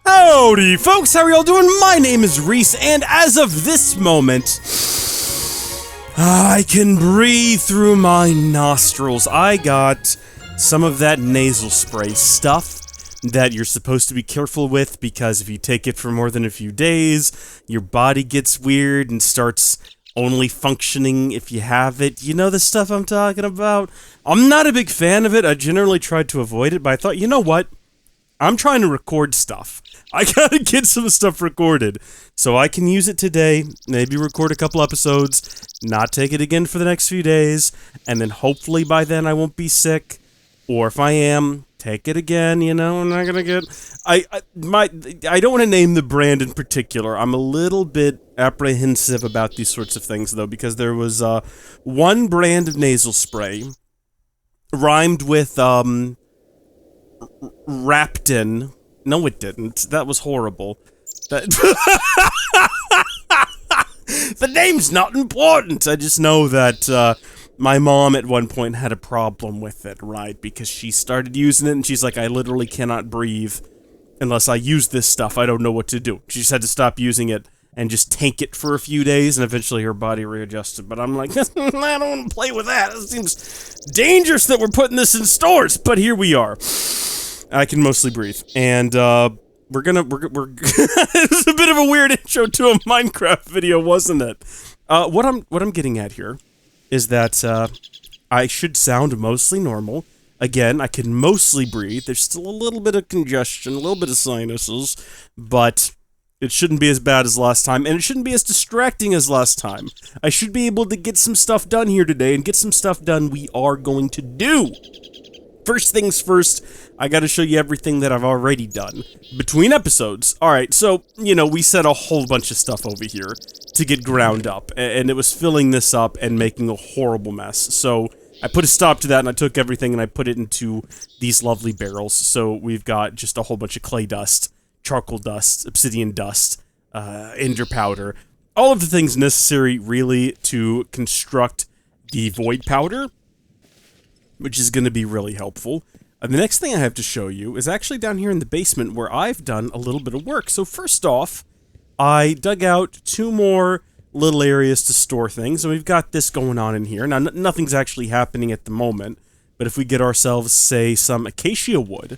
Howdy, folks! How are y'all doing? My name is Rees, and as of this moment, I can breathe through my nostrils. I got some of that nasal spray stuff that you're supposed to be careful with, because if you take it for more than a few days, your body gets weird and starts only functioning if you have it. You know the stuff I'm talking about? I'm not a big fan of it. I generally tried to avoid it, but I thought, you know what? I'm trying to record stuff. I gotta get some stuff recorded, so I can use it today, maybe record a couple episodes, not take it again for the next few days, and then hopefully by then I won't be sick, or if I am, take it again, you know. I'm not gonna get... I don't want to name the brand in particular. I'm a little bit apprehensive about these sorts of things, though, because there was one brand of nasal spray rhymed with Raptin. No, it didn't. That was horrible. That the name's not important. I just know that my mom at one point had a problem with it, right? Because she started using it and she's like, I literally cannot breathe unless I use this stuff. I don't know what to do. She just had to stop using it and just tank it for a few days, and eventually her body readjusted. But I'm like, I don't want to play with that. It seems dangerous that we're putting this in stores, but here we are. I can mostly breathe, and we're it was a bit of a weird intro to a Minecraft video, wasn't it? What I'm getting at here is that I should sound mostly normal. Again, I can mostly breathe. There's still a little bit of congestion, a little bit of sinuses, but it shouldn't be as bad as last time, and it shouldn't be as distracting as last time. I should be able to get some stuff done here today, and get some stuff done we are going to do. First things first, I gotta show you everything that I've already done between episodes. Alright, so, you know, we set a whole bunch of stuff over here to get ground up, and it was filling this up and making a horrible mess. So I put a stop to that, and I took everything and I put it into these lovely barrels. So we've got just a whole bunch of clay dust, charcoal dust, obsidian dust, ender powder, all of the things necessary, really, to construct the void powder, which is going to be really helpful. The next thing I have to show you is actually down here in the basement, where I've done a little bit of work. So first off, I dug out 2 more little areas to store things, and we've got this going on in here. Now, nothing's actually happening at the moment, but if we get ourselves, say, some acacia wood,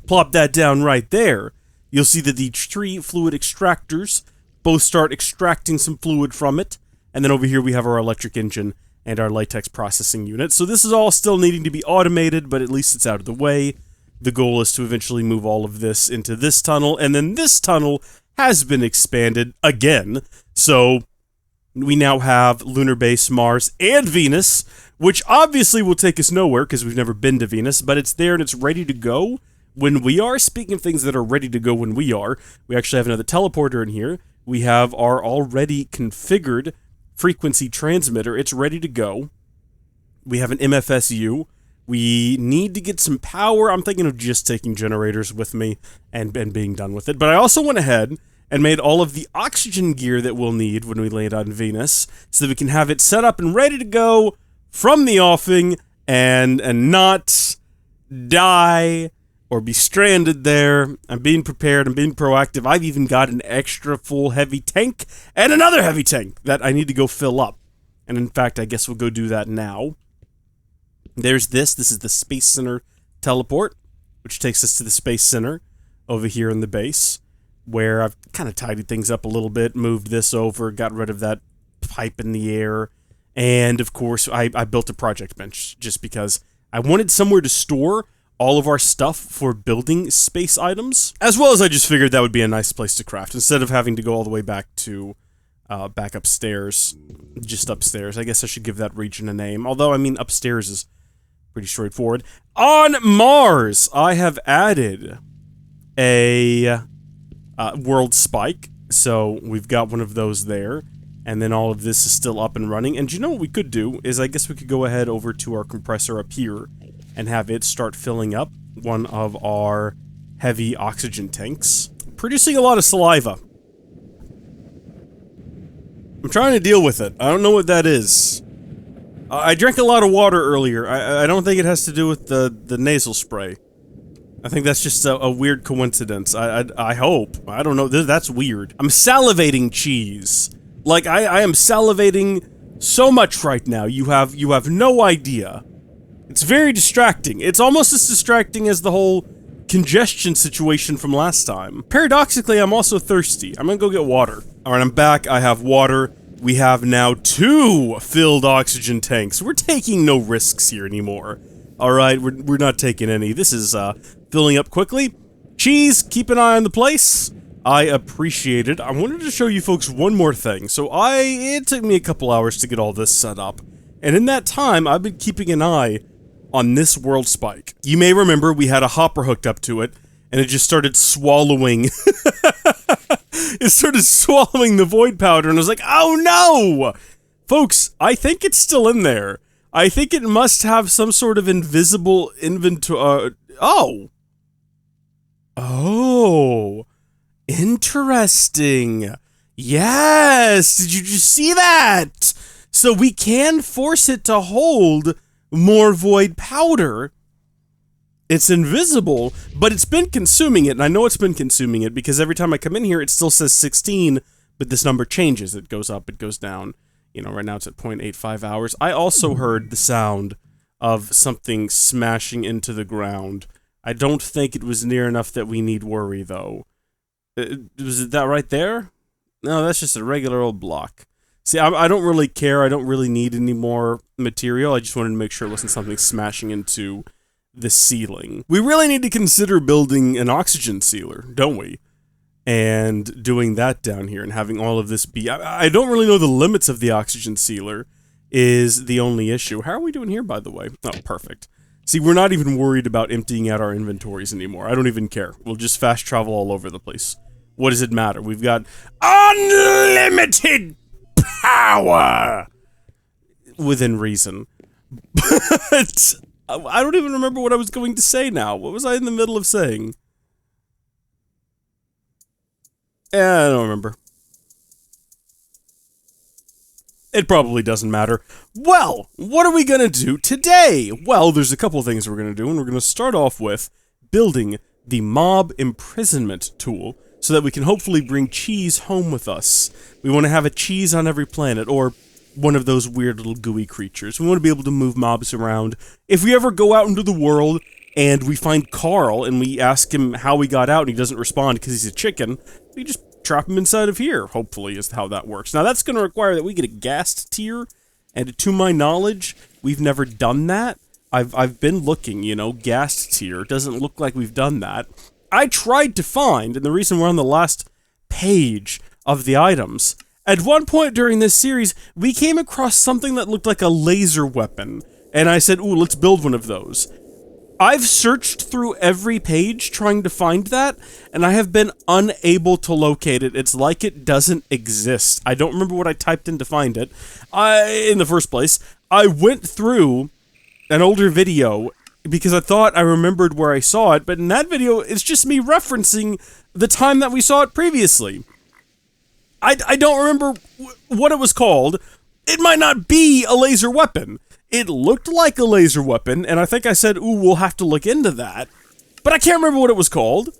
plop that down right there, you'll see that the tree fluid extractors both start extracting some fluid from it, and then over here we have our electric engine and our latex processing unit. So this is all still needing to be automated, but at least it's out of the way. The goal is to eventually move all of this into this tunnel, and then this tunnel has been expanded again. So we now have lunar base, Mars, and Venus, which obviously will take us nowhere because we've never been to Venus, but it's there and it's ready to go when we are. Speaking of things that are ready to go when we are, we actually have another teleporter in here. We have our already configured frequency transmitter. It's ready to go. We have an MFSU. We need to get some power. I'm thinking of just taking generators with me and being done with it. But I also went ahead and made all of the oxygen gear that we'll need when we land on Venus, so that we can have it set up and ready to go from the offing and not die or be stranded there. I'm being prepared, I'm being proactive. I've even got an extra full heavy tank and another heavy tank that I need to go fill up. And in fact, I guess we'll go do that now. There's this is the Space Center teleport, which takes us to the Space Center over here in the base, where I've kind of tidied things up a little bit, moved this over, got rid of that pipe in the air, and of course, I built a project bench, just because I wanted somewhere to store all of our stuff for building space items, as well as I just figured that would be a nice place to craft, instead of having to go all the way back to, back upstairs, just upstairs. I guess I should give that region a name, although, I mean, upstairs is pretty straightforward. On Mars, I have added a world spike, so we've got one of those there, and then all of this is still up and running. And you know what we could do is, I guess we could go ahead over to our compressor up here and have it start filling up one of our heavy oxygen tanks, producing a lot of saliva. I'm trying to deal with it. I don't know what that is. I drank a lot of water earlier. I don't think it has to do with the nasal spray. I think that's just a weird coincidence. I hope. I don't know. That's weird. I'm salivating cheese. Like, I am salivating so much right now. You have no idea. It's very distracting. It's almost as distracting as the whole congestion situation from last time. Paradoxically, I'm also thirsty. I'm gonna go get water. Alright, I'm back. I have water. We have now 2 filled oxygen tanks. We're taking no risks here anymore. Alright, we're not taking any. This is, filling up quickly. Cheese, keep an eye on the place. I appreciate it. I wanted to show you folks one more thing. So it took me a couple hours to get all this set up. And in that time, I've been keeping an eye on this world spike. You may remember we had a hopper hooked up to it, and it just started swallowing. It started swallowing the void powder, and I was like, oh no! Folks, I think it's still in there. I think it must have some sort of invisible inventory. Oh. Oh. Interesting. Yes! Did you just see that? So we can force it to hold more void powder. It's invisible, but it's been consuming it, and I know it's been consuming it because every time I come in here, it still says 16, but this number changes. It goes up, it goes down. You know, right now it's at 0.85 hours. I also heard the sound of something smashing into the ground. I don't think it was near enough that we need worry, though. Was it that right there? No, that's just a regular old block. See, I don't really care. I don't really need any more material. I just wanted to make sure it wasn't something smashing into the ceiling. We really need to consider building an oxygen sealer, don't we? And doing that down here and having all of this be... I don't really know the limits of the oxygen sealer is the only issue. How are we doing here, by the way? Oh, perfect. See, we're not even worried about emptying out our inventories anymore. I don't even care. We'll just fast travel all over the place. What does it matter? We've got unlimited power! Within reason. But I don't even remember what I was going to say now. What was I in the middle of saying? I don't remember. It probably doesn't matter. Well, what are we gonna do today? Well, there's a couple things we're gonna do, and we're gonna start off with building the mob imprisonment tool so that we can hopefully bring cheese home with us. We want to have a cheese on every planet, or one of those weird little gooey creatures. We want to be able to move mobs around. If we ever go out into the world and we find Carl and we ask him how we got out and he doesn't respond because he's a chicken, we just trap him inside of here, hopefully, is how that works. Now, that's going to require that we get a ghast tier, and to my knowledge, we've never done that. I've been looking, you know, ghast tier. Doesn't look like we've done that. I tried to find, and the reason we're on the last page of the items, at one point during this series, we came across something that looked like a laser weapon, and I said, ooh, let's build one of those. I've searched through every page trying to find that, and I have been unable to locate it. It's like it doesn't exist. I don't remember what I typed in to find it. In the first place, I went through an older video because I thought I remembered where I saw it, but in that video, it's just me referencing the time that we saw it previously. I don't remember what it was called. It might not be a laser weapon. It looked like a laser weapon, and I think I said, ooh, we'll have to look into that. But I can't remember what it was called.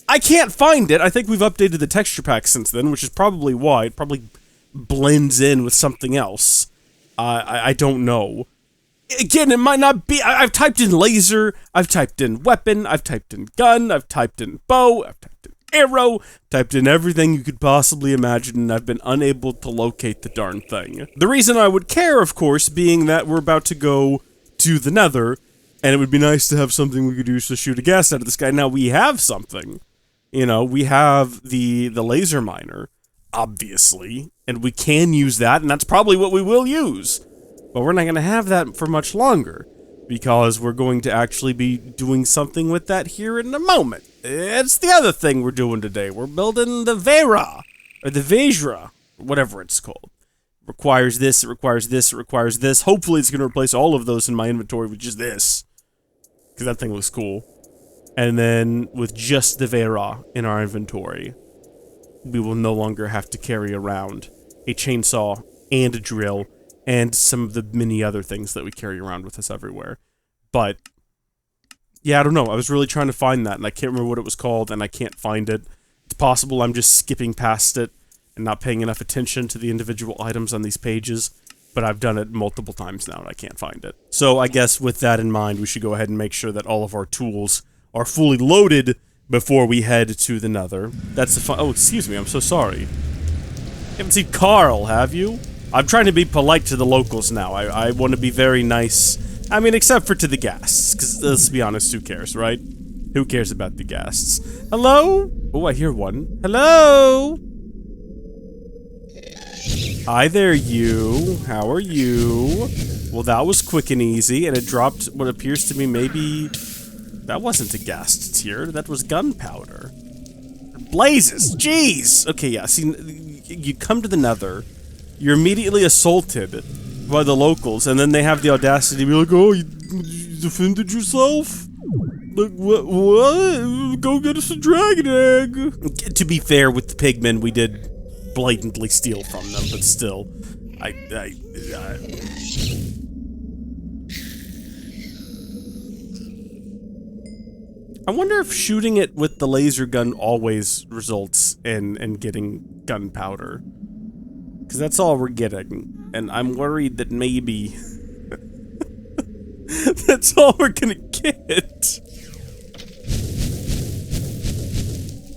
I can't find it. I think we've updated the texture pack since then, which is probably why. It probably blends in with something else. I don't know. Again, it might not be... I've typed in laser, I've typed in weapon, I've typed in gun, I've typed in bow, I've typed in arrow, typed in everything you could possibly imagine, and I've been unable to locate the darn thing. The reason I would care, of course, being that we're about to go to the Nether, and it would be nice to have something we could use to shoot a gas out of this guy. Now, we have something. You know, we have the laser miner, obviously, and we can use that, and that's probably what we will use. But we're not going to have that for much longer, because we're going to actually be doing something with that here in a moment. It's the other thing we're doing today. We're building the Vajra, or the Vajra, whatever it's called. It requires this, it requires this, it requires this. Hopefully it's going to replace all of those in my inventory with just this, because that thing looks cool. And then with just the Vajra in our inventory, we will no longer have to carry around a chainsaw and a drill and some of the many other things that we carry around with us everywhere. But Yeah, I don't know. I was really trying to find that, and I can't remember what it was called, and I can't find it. It's possible I'm just skipping past it and not paying enough attention to the individual items on these pages, but I've done it multiple times now, and I can't find it. So I guess with that in mind, we should go ahead and make sure that all of our tools are fully loaded before we head to the Nether. That's the fun— oh, excuse me, I'm so sorry. You haven't seen Carl, have you? I'm trying to be polite to the locals now. I want to be very nice. I mean, except for to the guests, because let's be honest, who cares, right? Who cares about the guests? Hello? Oh, I hear one. Hello? Hi there, you. How are you? Well, that was quick and easy, and it dropped what appears to me maybe— that wasn't a guest tier, that was gunpowder. Blazes! Jeez! Okay, yeah, see, you come to the Nether, you're immediately assaulted by the locals, and then they have the audacity to be like, oh, you defended yourself? Like, what? Go get us a dragon egg! To be fair, with the pigmen, we did blatantly steal from them, but still, I wonder if shooting it with the laser gun always results in getting gunpowder. Because that's all we're getting. And I'm worried that maybe that's all we're gonna get.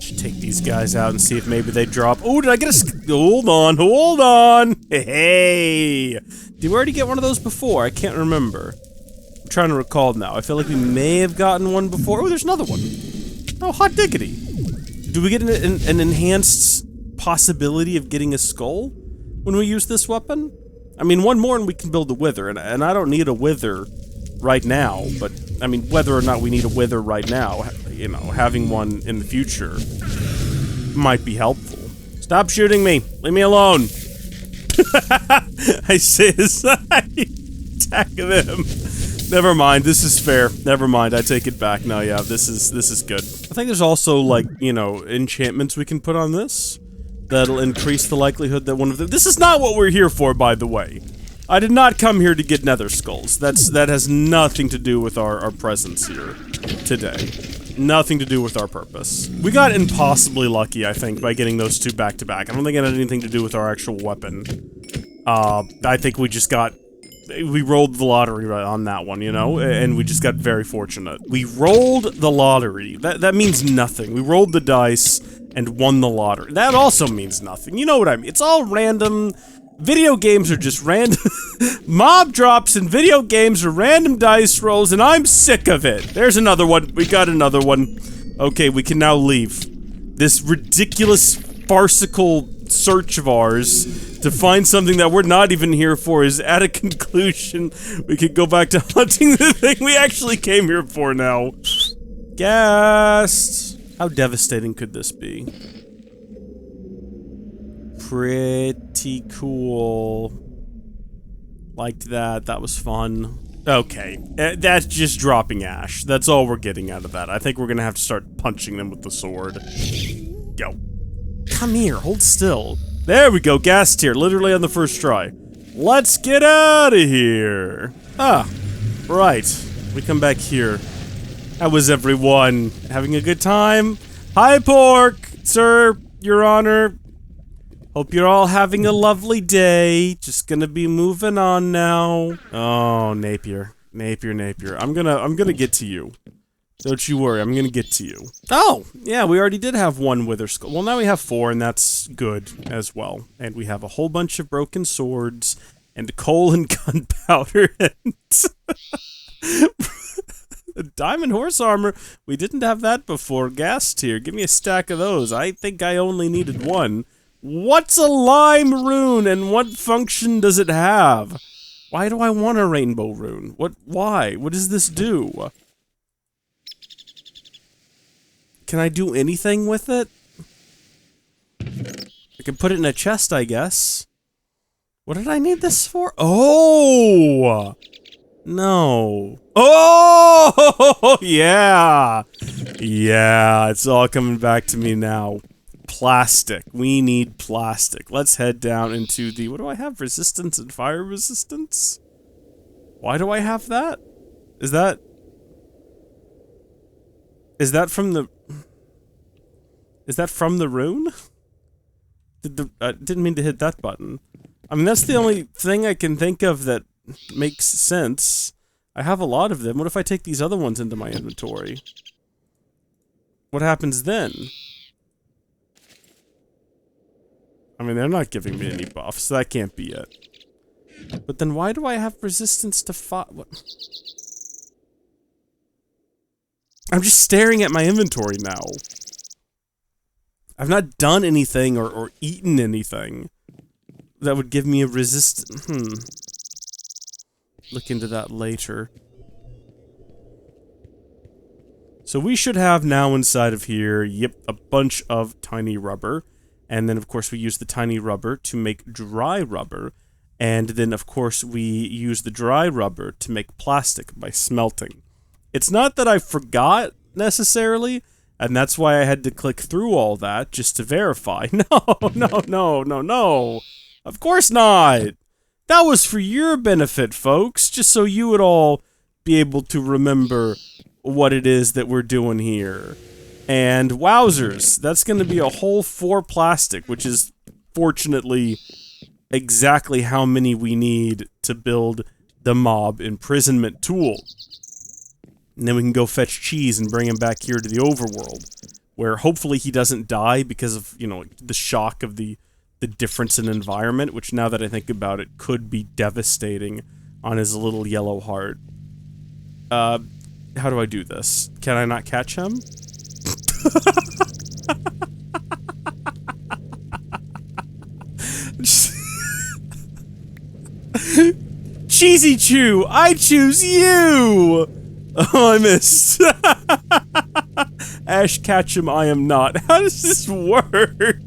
Should take these guys out and see if maybe they drop— oh, did I get a— hold on, hold on! Hey! Did we already get one of those before? I can't remember. I'm trying to recall now. I feel like we may have gotten one before. Oh, there's another one. Oh, hot diggity. Do we get an enhanced possibility of getting a skull when we use this weapon? I mean, one more and we can build a wither, and I don't need a wither right now, but, I mean, whether or not we need a wither right now, you know, having one in the future might be helpful. Stop shooting me! Leave me alone! I say as I attack them. Never mind, this is fair. Never mind, I take it back. No, yeah, this is good. I think there's also, like, you know, enchantments we can put on this that'll increase the likelihood that one of them— this is not what we're here for, by the way. I did not come here to get nether skulls. That has nothing to do with our presence here today. Nothing to do with our purpose. We got impossibly lucky, I think, by getting those two back to back. I don't think it had anything to do with our actual weapon. I think we just got— we rolled the lottery right on that one, you know? And we just got very fortunate. We rolled the lottery. That means nothing. We rolled the dice and won the lottery. That also means nothing. You know what I mean? It's all random. Video games are just random. Mob drops in video games are random dice rolls, and I'm sick of it. There's another one. We got another one. Okay, we can now leave. This ridiculous, farcical search of ours to find something that we're not even here for is at a conclusion. We could go back to hunting the thing we actually came here for now. Guests. How devastating could this be? Pretty cool. Liked that. That was fun. Okay. That's just dropping ash. That's all we're getting out of that. I think we're gonna have to start punching them with the sword. Yo. Come here. Hold still. There we go. Gas tier. Literally on the first try. Let's get out of here. Ah. Right. We come back here. How was everyone? Having a good time? Hi, Pork! Sir, Your Honor. Hope you're all having a lovely day. Just gonna be moving on now. Oh, Napier. Napier. I'm gonna get to you. Don't you worry, I'm gonna get to you. Oh! Yeah, we already did have one wither skull. Well, now we have 4, and that's good as well. And we have a whole bunch of broken swords, and coal and gunpowder, and diamond horse armor. We didn't have that before. Gas tier. Give me a stack of those. I think I only needed one. What's a lime rune, and what function does it have? Why do I want a rainbow rune? Why? What does this do? Can I do anything with it? I can put it in a chest, I guess. What did I need this for? Oh! No. Oh! Yeah! Yeah, it's all coming back to me now. Plastic. We need plastic. Let's head down into the— what do I have? Resistance and fire resistance? Why do I have that? Is that— Is that from the... Is that from the rune? Didn't mean to hit that button. I mean, that's the only thing I can think of that makes sense. I have a lot of them. What if I take these other ones into my inventory? What happens then? I mean, they're not giving me any buffs, so that can't be it. But then why do I have resistance to fire? What? I'm just staring at my inventory now. I've not done anything or eaten anything that would give me a Look into that later. So we should have now inside of here, yep, a bunch of tiny rubber. And then, of course, we use the tiny rubber to make dry rubber. And then, of course, we use the dry rubber to make plastic by smelting. It's not that I forgot, necessarily, and that's why I had to click through all that, just to verify. No. Of course not! That was for your benefit, folks, just so you would all be able to remember what it is that we're doing here. And wowzers, that's going to be a whole 4 plastic, which is, fortunately, exactly how many we need to build the mob Imprisonment Tool. And then we can go fetch Cheese and bring him back here to the overworld, where hopefully he doesn't die because of, you know, the shock of the difference in environment, which now that I think about it, could be devastating on his little yellow heart. How do I do this? Can I not catch him? Cheesy Chew, I choose you! Oh, I missed. Ash Ketchum, I am not. How does this work?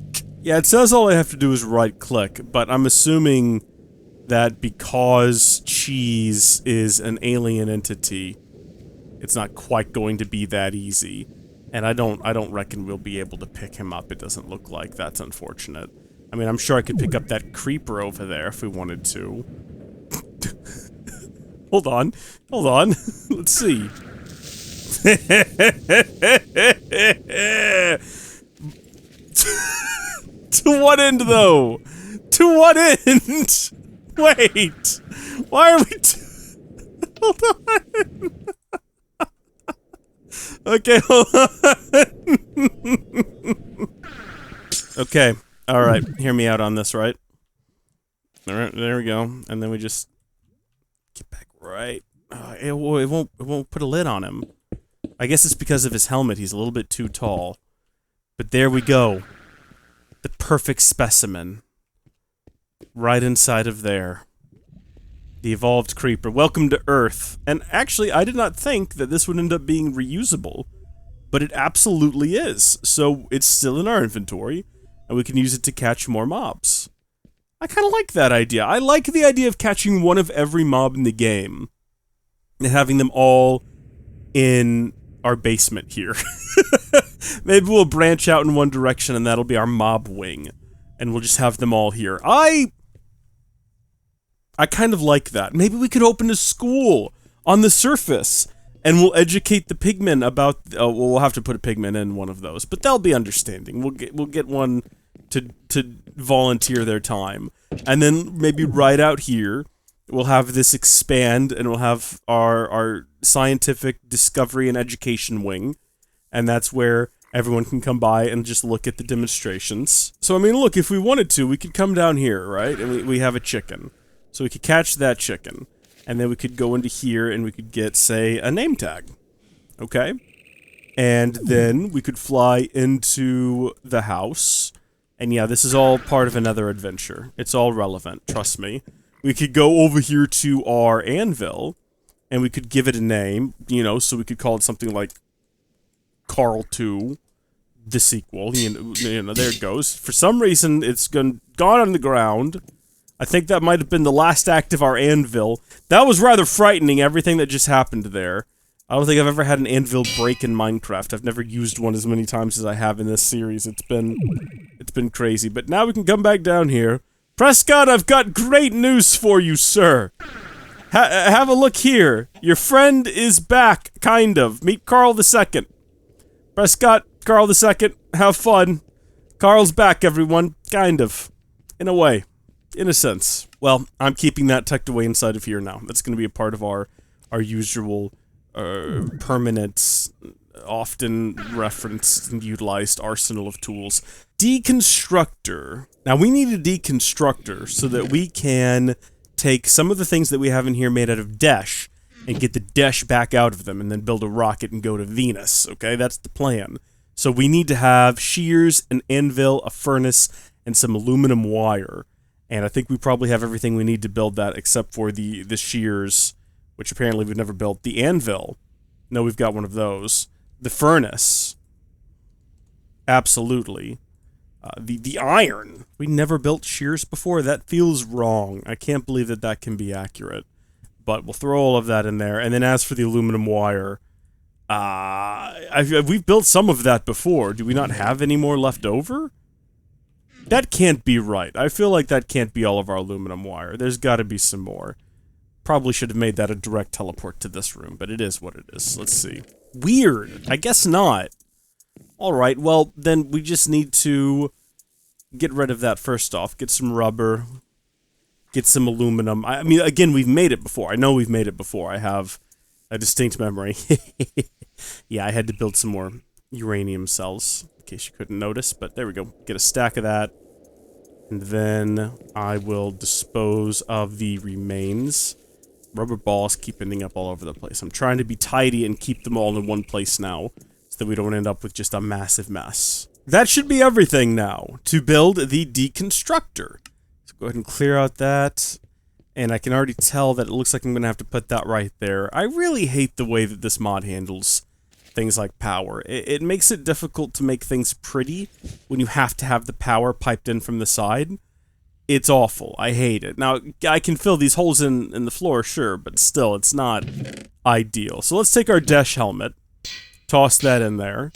Yeah, it says all I have to do is right-click, but I'm assuming that because Cheese is an alien entity, it's not quite going to be that easy. And I don't reckon we'll be able to pick him up. It doesn't look like. That's unfortunate. I mean, I'm sure I could pick up that creeper over there if we wanted to. Hold on. Let's see. To what end, though? To what end? Wait. Why are we... Hold on. Okay, hold on. Okay. Alright. Hear me out on this, right? Alright, there we go. And then we just... Get back right. It won't put a lid on him. I guess it's because of his helmet. He's a little bit too tall. But there we go. The perfect specimen. Right inside of there. The evolved creeper. Welcome to Earth. And actually, I did not think that this would end up being reusable. But it absolutely is. So it's still in our inventory. And we can use it to catch more mobs. I kind of like that idea. I like the idea of catching one of every mob in the game. And having them all in our basement here. Maybe we'll branch out in one direction and that'll be our mob wing. And we'll just have them all here. I kind of like that. Maybe we could open a school on the surface. And we'll educate the pigmen about... well, we'll have to put a pigman in one of those. But they'll be understanding. We'll get one to volunteer their time. And then maybe right out here, we'll have this expand, and we'll have our scientific discovery and education wing. And that's where everyone can come by and just look at the demonstrations. So, I mean, look, if we wanted to, we could come down here, right? And we have a chicken. So we could catch that chicken. And then we could go into here and we could get, say, a name tag. Okay? And then we could fly into the house. And yeah, this is all part of another adventure. It's all relevant, trust me. We could go over here to our anvil, and we could give it a name, you know, so we could call it something like Carl 2, the sequel. You know, there it goes. For some reason, it's gone on the ground. I think that might have been the last act of our anvil. That was rather frightening, everything that just happened there. I don't think I've ever had an anvil break in Minecraft. I've never used one as many times as I have in this series. It's been crazy. But now we can come back down here. Prescott, I've got great news for you, sir. Have a look here. Your friend is back, kind of. Meet Carl II. Prescott, Carl II, have fun. Carl's back, everyone. Kind of. In a way. In a sense. Well, I'm keeping that tucked away inside of here now. That's going to be a part of our usual, permanent, often referenced and utilized arsenal of tools. Deconstructor. Now, we need a deconstructor so that we can take some of the things that we have in here made out of Desh and get the Desh back out of them and then build a rocket and go to Venus, okay? That's the plan. So we need to have shears, an anvil, a furnace, and some aluminum wire. And I think we probably have everything we need to build that except for the shears, which apparently we've never built. The anvil. No, we've got one of those. The furnace. Absolutely. The iron. We never built shears before? That feels wrong. I can't believe that that can be accurate. But we'll throw all of that in there. And then as for the aluminum wire, we've built some of that before. Do we not have any more left over? That can't be right. I feel like that can't be all of our aluminum wire. There's got to be some more. Probably should have made that a direct teleport to this room, but it is what it is. Let's see. Weird. I guess not. Alright, well, then we just need to get rid of that first off. Get some rubber. Get some aluminum. I mean, again, we've made it before. I know we've made it before. I have a distinct memory. Yeah, I had to build some more uranium cells, in case you couldn't notice, but there we go. Get a stack of that. And then I will dispose of the remains. Rubber balls keep ending up all over the place. I'm trying to be tidy and keep them all in one place now, so that we don't end up with just a massive mess. That should be everything now, to build the deconstructor. So go ahead and clear out that. And I can already tell that it looks like I'm going to have to put that right there. I really hate the way that this mod handles things like power. It makes it difficult to make things pretty when you have to have the power piped in from the side. It's awful. I hate it. Now, I can fill these holes in the floor, sure, but still, it's not ideal. So let's take our Desh helmet, toss that in there.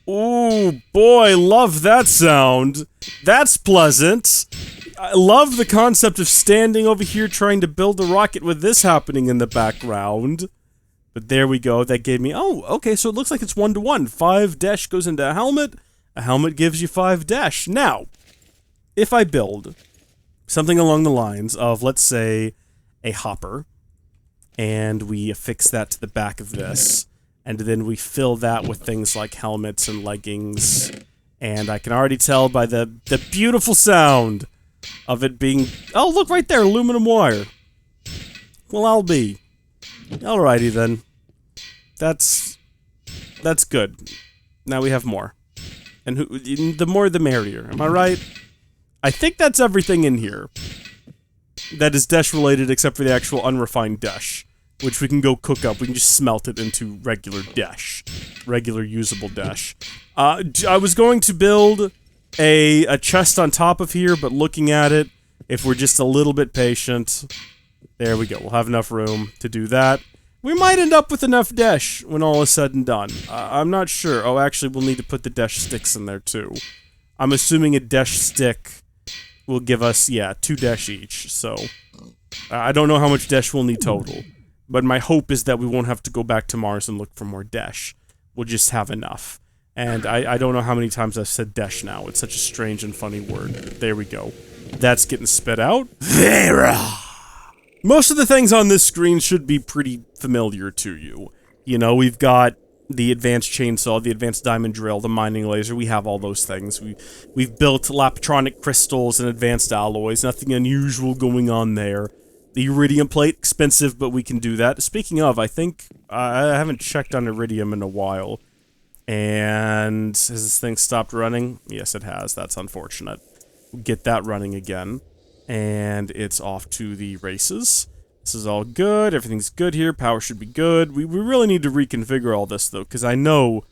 Ooh, boy, love that sound. That's pleasant. I love the concept of standing over here trying to build a rocket with this happening in the background. But there we go. That gave me... Oh, okay, so it looks like it's 1-to-1. 5 Desh goes into a helmet gives you 5 Desh. Now, if I build something along the lines of, let's say, a hopper, and we affix that to the back of this, and then we fill that with things like helmets and leggings, and I can already tell by the beautiful sound of it being... Oh, look right there, aluminum wire. Well, I'll be. Alrighty then. That's good. Now we have more. And the more the merrier, am I right? I think that's everything in here that is Desh related except for the actual unrefined Desh, which we can go cook up. We can just smelt it into regular Desh. Regular usable Desh. I was going to build a chest on top of here, but looking at it, if we're just a little bit patient, there we go. We'll have enough room to do that. We might end up with enough Desh when all is said and done. I'm not sure. Oh, actually, we'll need to put the Desh sticks in there, too. I'm assuming a Desh stick will give us, yeah, 2 Desh each, so... I don't know how much Desh we'll need total, but my hope is that we won't have to go back to Mars and look for more Desh. We'll just have enough. And I don't know how many times I've said Desh now. It's such a strange and funny word. There we go. That's getting spit out. Vajra! Most of the things on this screen should be pretty familiar to you. You know, we've got the advanced chainsaw, the advanced diamond drill, the mining laser. We have all those things. We've built laptronic crystals and advanced alloys. Nothing unusual going on there. The iridium plate, expensive, but we can do that. Speaking of, I think I haven't checked on iridium in a while. And has this thing stopped running? Yes, it has. That's unfortunate. We'll get that running again. And it's off to the races. This is all good. Everything's good here. Power should be good. We really need to reconfigure all this, though, because I know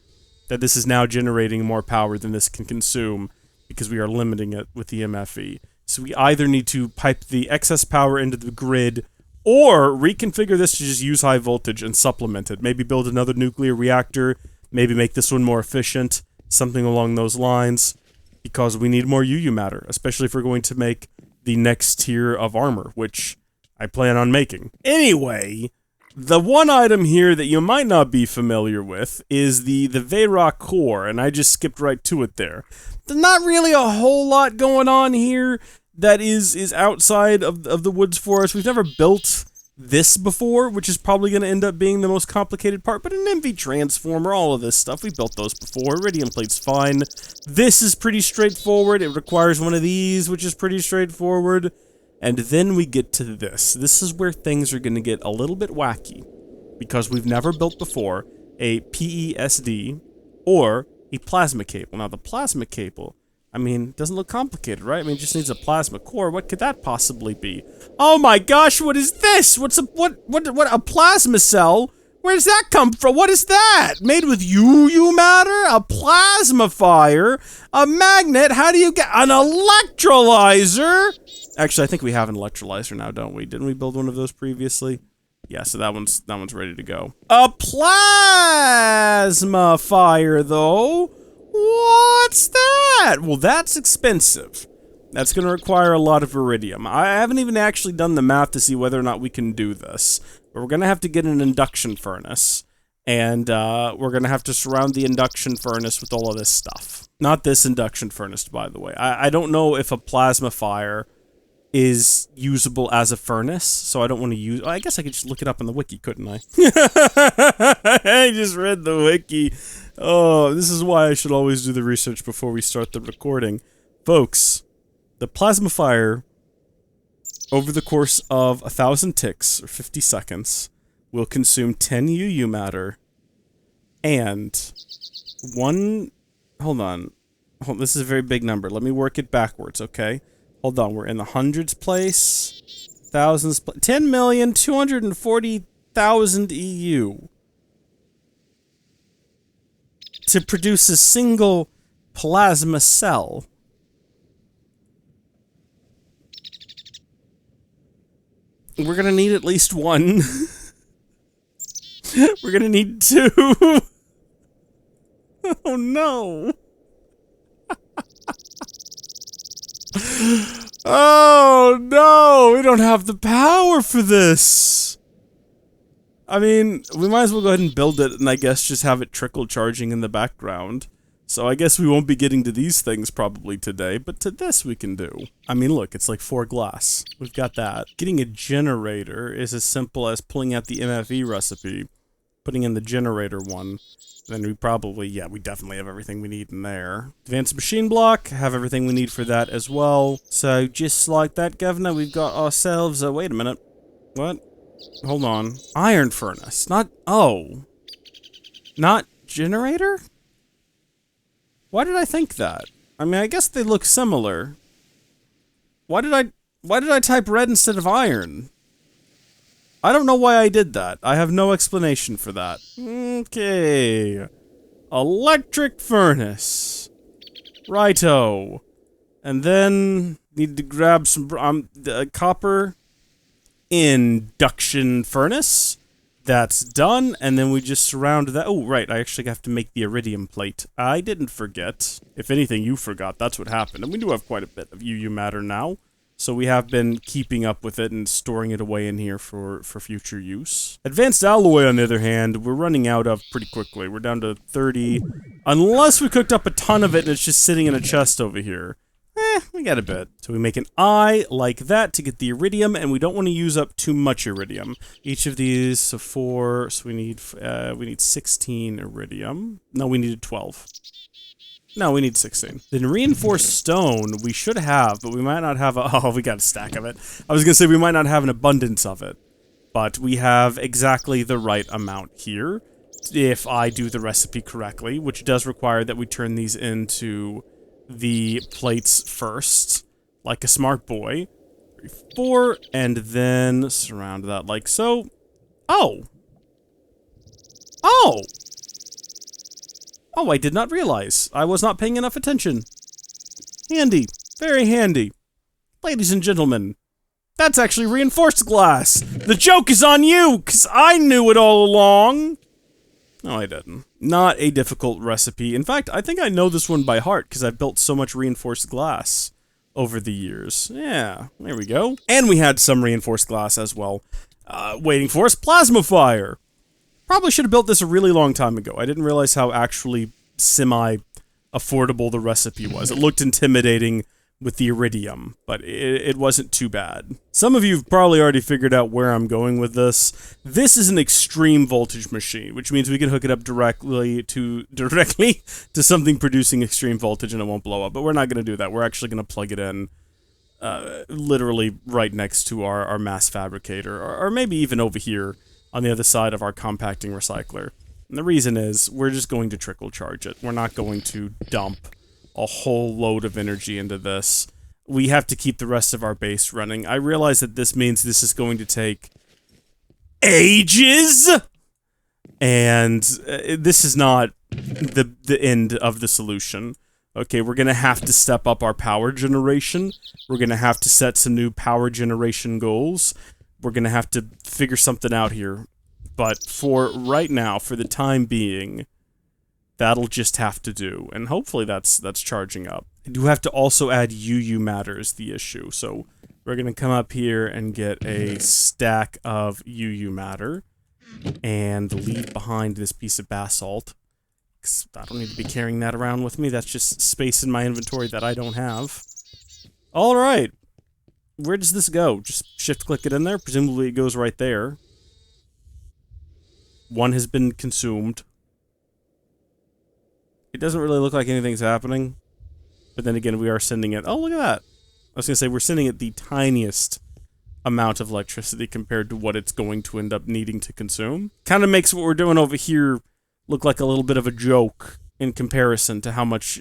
that this is now generating more power than this can consume because we are limiting it with the MFE. So we either need to pipe the excess power into the grid or reconfigure this to just use high voltage and supplement it. Maybe build another nuclear reactor. Maybe make this one more efficient. Something along those lines. Because we need more UU matter, especially if we're going to make the next tier of armor, which I plan on making. Anyway, The one item here that you might not be familiar with is the Vajra core, and I just skipped right to it there. There's not really a whole lot going on here that is outside of the woods forest. We've never built this before, which is probably going to end up being the most complicated part, but an MV transformer, all of this stuff, we built those before. Iridium plate's fine. This is pretty straightforward. It requires one of these, which is pretty straightforward. And then we get to this. This is where things are going to get a little bit wacky, because we've never built before a PESD or a plasma cable. Now, the plasma cable, I mean, doesn't look complicated, right? I mean, it just needs a plasma core. What could that possibly be? Oh my gosh, what is this? What, a plasma cell? Where does that come from? What is that? Made with UU matter? A Plasmafier? A magnet? How do you get an electrolyzer? Actually, I think we have an electrolyzer now, don't we? Didn't we build one of those previously? Yeah, so that one's ready to go. A Plasmafier, though? What's that? Well, that's expensive. That's going to require a lot of iridium. I haven't even actually done the math to see whether or not we can do this. But we're going to have to get an induction furnace. And we're going to have to surround the induction furnace with all of this stuff. Not this induction furnace, by the way. I don't know if a Plasmafier is usable as a furnace, so I don't want to use... I guess I could just look it up on the wiki, couldn't I? I just read the wiki. Oh, this is why I should always do the research before we start the recording. Folks, the Plasmafier, over the course of 1,000 ticks, or 50 seconds, will consume 10 UU matter, and one... Hold on. This is a very big number. Let me work it backwards, okay? Hold on, we're in the hundreds place, thousands place, 10,240,000 EU to produce a single plasma cell. We're gonna need at least one. We're gonna need two. Oh no. Oh no, we don't have the power for this. I mean, we might as well go ahead and build it and I guess just have it trickle charging in the background. So I guess we won't be getting to these things probably today, but to this we can do. I mean, look, it's like 4 glass. We've got that. Getting a generator is as simple as pulling out the MFE recipe, putting in the generator one. Then we probably, yeah, we definitely have everything we need in there. Advanced machine block, have everything we need for that as well. So just like that, Governor, we've got ourselves a, wait a minute. What? Hold on. Iron furnace, not, oh. Not generator? Why did I think that? I mean, I guess they look similar. Why did I type red instead of iron? I don't know why I did that. I have no explanation for that. Okay. Electric furnace. Righto. And then need to grab some copper induction furnace. That's done, and then we just surround that. Oh, right, I actually have to make the iridium plate. I didn't forget. If anything, you forgot. That's what happened. And we do have quite a bit of UU matter now. So we have been keeping up with it and storing it away in here for future use. Advanced alloy, on the other hand, we're running out of pretty quickly. We're down to 30. Unless we cooked up a ton of it and it's just sitting in a chest over here. We got a bit. So we make an eye like that to get the iridium, and we don't want to use up too much iridium. Each of these, so 4, so we need 16 iridium. No, we needed 12. No, we need 16. Then reinforced stone, we should have, but we might not have a... Oh, we got a stack of it. I was going to say we might not have an abundance of it. But we have exactly the right amount here, if I do the recipe correctly, which does require that we turn these into the plates first, like a smart boy. 3, 4, and then surround that like so. Oh! Oh! Oh, I did not realize. I was not paying enough attention. Handy. Very handy. Ladies and gentlemen, that's actually reinforced glass. The joke is on you, because I knew it all along. No, I didn't. Not a difficult recipe. In fact, I think I know this one by heart, because I've built so much reinforced glass over the years. Yeah, there we go. And we had some reinforced glass as well. Waiting for us, Plasmafier. Probably should have built this a really long time ago. I didn't realize how actually semi-affordable the recipe was. It looked intimidating with the iridium, but it wasn't too bad. Some of you have probably already figured out where I'm going with this. This is an extreme voltage machine, which means we can hook it up directly to something producing extreme voltage and it won't blow up, but we're not going to do that. We're actually going to plug it in literally right next to our mass fabricator, or maybe even over here on the other side of our compacting recycler. And the reason is, we're just going to trickle charge it. We're not going to dump a whole load of energy into this. We have to keep the rest of our base running. I realize that this means this is going to take ages, and this is not the end of the solution. Okay, we're gonna have to step up our power generation. We're gonna have to set some new power generation goals. We're gonna have to figure something out here. But for right now, for the time being, that'll just have to do, and hopefully that's charging up. I do have to also add UU matter is the issue, so we're gonna come up here and get a stack of UU matter, and leave behind this piece of basalt, because I don't need to be carrying that around with me. That's just space in my inventory that I don't have. Alright, where does this go? Just shift-click it in there? Presumably it goes right there. One has been consumed. It doesn't really look like anything's happening. But then again, we are sending it... Oh, look at that! I was gonna say, we're sending it the tiniest amount of electricity compared to what it's going to end up needing to consume. Kind of makes what we're doing over here look like a little bit of a joke in comparison to how much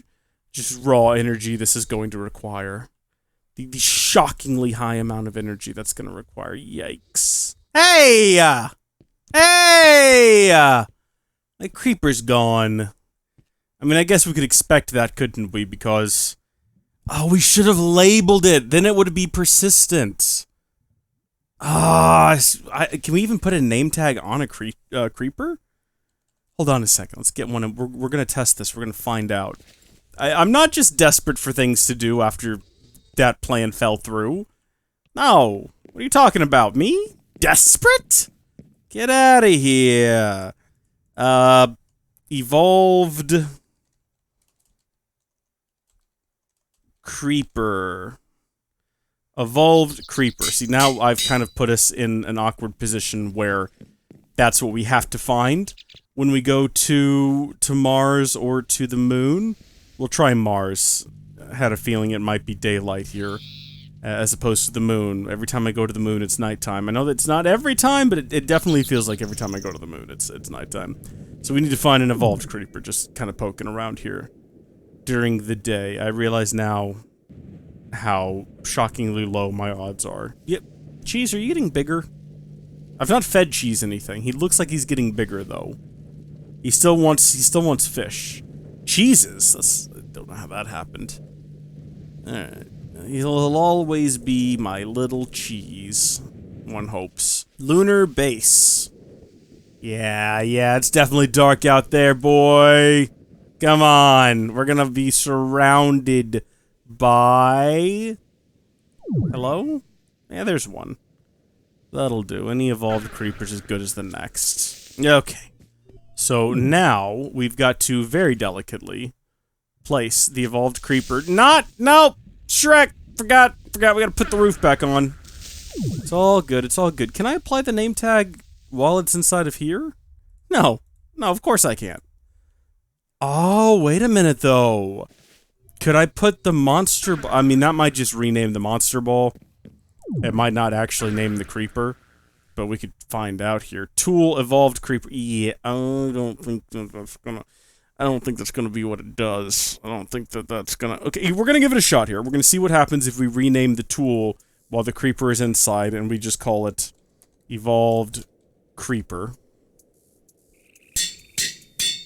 just raw energy this is going to require. The shockingly high amount of energy that's going to require. Yikes. Hey! Hey! My creeper's gone. I mean, I guess we could expect that, couldn't we? Because... Oh, we should have labeled it! Then it would be persistent. Can we even put a name tag on a creeper? Hold on a second. Let's get one. We're going to test this. We're going to find out. I'm not just desperate for things to do after that plan fell through. No. What are you talking about? Me? Desperate? Get out of here. Evolved creeper. Evolved creeper. See, now I've kind of put us in an awkward position where that's what we have to find when we go to Mars or to the moon. We'll try Mars. I had a feeling it might be daylight here, as opposed to the moon. Every time I go to the moon, it's nighttime. I know that's not every time, but it definitely feels like every time I go to the moon, it's nighttime. So we need to find an evolved creeper, just kind of poking around here during the day. I realize now how shockingly low my odds are. Yep. Cheese, are you getting bigger? I've not fed Cheese anything. He looks like he's getting bigger, though. He still wants fish. Cheeses? I don't know how that happened. Alright. He'll always be my little cheese. One hopes. Lunar base. Yeah, it's definitely dark out there, boy. Come on. We're gonna be surrounded by... Hello? Yeah, there's one. That'll do. Any evolved creeper's as good as the next. Okay. So now, we've got to very delicately place the evolved creeper. No! Shrek! Forgot, we gotta put the roof back on. It's all good, it's all good. Can I apply the name tag while it's inside of here? No, of course I can't. Oh, wait a minute, though. Could I put the monster... I mean, that might just rename the monster ball. It might not actually name the creeper. But we could find out here. Tool, evolved creeper. Yeah, I don't think that's gonna be what it does. I don't think that's gonna... Okay, we're gonna give it a shot here. We're gonna see what happens if we rename the tool while the creeper is inside, and we just call it evolved creeper.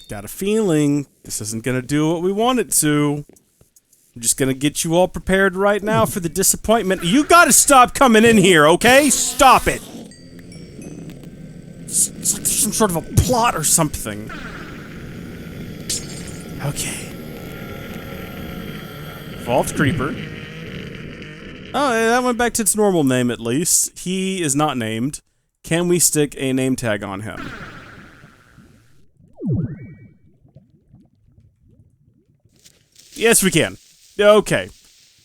Got a feeling this isn't gonna do what we want it to. I'm just gonna get you all prepared right now for the disappointment. You gotta stop coming in here, okay? Stop it! It's like some sort of a plot or something. Okay. Evolved creeper. Oh, that went back to its normal name at least. He is not named. Can we stick a name tag on him? Yes, we can. Okay.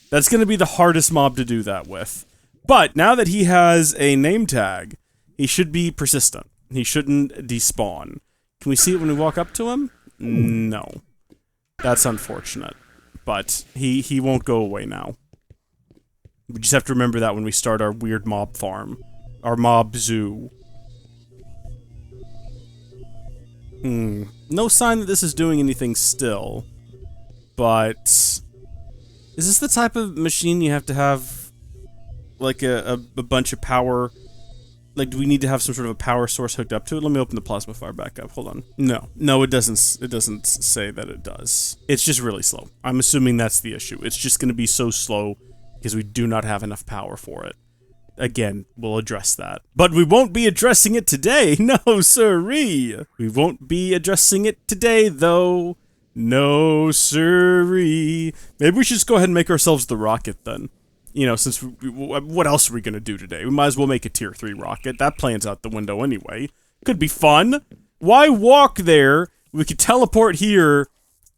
That's going to be the hardest mob to do that with. But now that he has a name tag, he should be persistent. He shouldn't despawn. Can we see it when we walk up to him? No. That's unfortunate. But he won't go away now. We just have to remember that when we start our weird mob farm. Our mob zoo. No sign that this is doing anything still. But is this the type of machine you have to have like a bunch of power? Like, do we need to have some sort of a power source hooked up to it? Let me open the Plasmafier back up. Hold on. No, it doesn't say that it does. It's just really slow. I'm assuming that's the issue. It's just going to be so slow because we do not have enough power for it. Again, we'll address that. But we won't be addressing it today. No, sirree. We won't be addressing it today, though. No, sirree. Maybe we should just go ahead and make ourselves the rocket, then. You know, since what else are we gonna do today? We might as well make a tier 3 rocket. That plan's out the window anyway. Could be fun. Why walk there? We could teleport here,